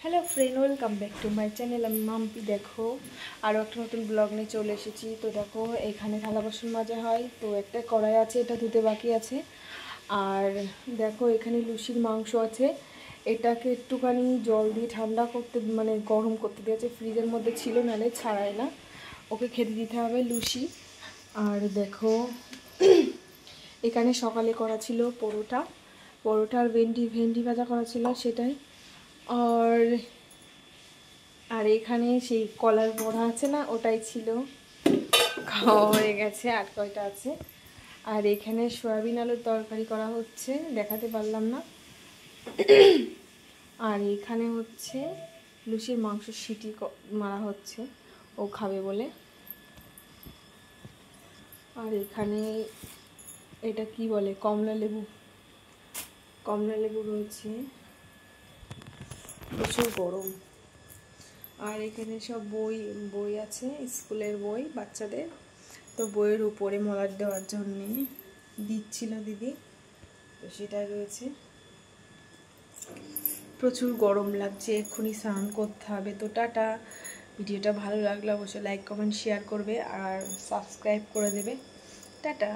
Hello friend, welcome back to my channel. আমি মাম্পি। দেখো আরও একটা নতুন ব্লগ নিয়ে চলে এসেছি। তো দেখো এখানে থালা বাসন মাজা হয়, তো একটা কড়াই আছে, এটা ধুতে বাকি আছে। আর দেখো এখানে লুচির মাংস আছে, এটাকে একটুখানি জল দিয়ে ঠান্ডা করতে মানে গরম করতে দিয়েছে, ফ্রিজের মধ্যে ছিল, নাহলে ছাড়ায় না, ওকে খেতে দিতে হবে লুচি। আর দেখো এখানে সকালে করা ছিল পরোটা আর ভেন্ডি ভাজা করা ছিল, সেটাই। আর আর এখানে সেই কলার বড়া আছে না, ওটাই ছিল, খাওয়া হয়ে গেছে। আর কয়টা আছে। আর এখানে সয়াবিন আলুর তরকারি করা হচ্ছে, দেখাতে পারলাম না। আর এখানে হচ্ছে লুচির মাংস সিটি মারা হচ্ছে, ও খাবে বলে। আর এখানে এটা কি বলে, কমলা লেবু রয়েছে, প্রচুর গরম। আর এখানে সব বই আছে, স্কুলের বই বাচ্চাদের। তো বইয়ের উপরে মলাট দেওয়ার জন্যে দিচ্ছিল দিদি, তো সেটাই রয়েছে। প্রচুর গরম লাগছে, এক্ষুনি স্নান করতে হবে। তো টাটা। ভিডিওটা ভালো লাগলে অবশ্যই লাইক কমেন্ট শেয়ার করবে আর সাবস্ক্রাইব করে দেবে। টাটা।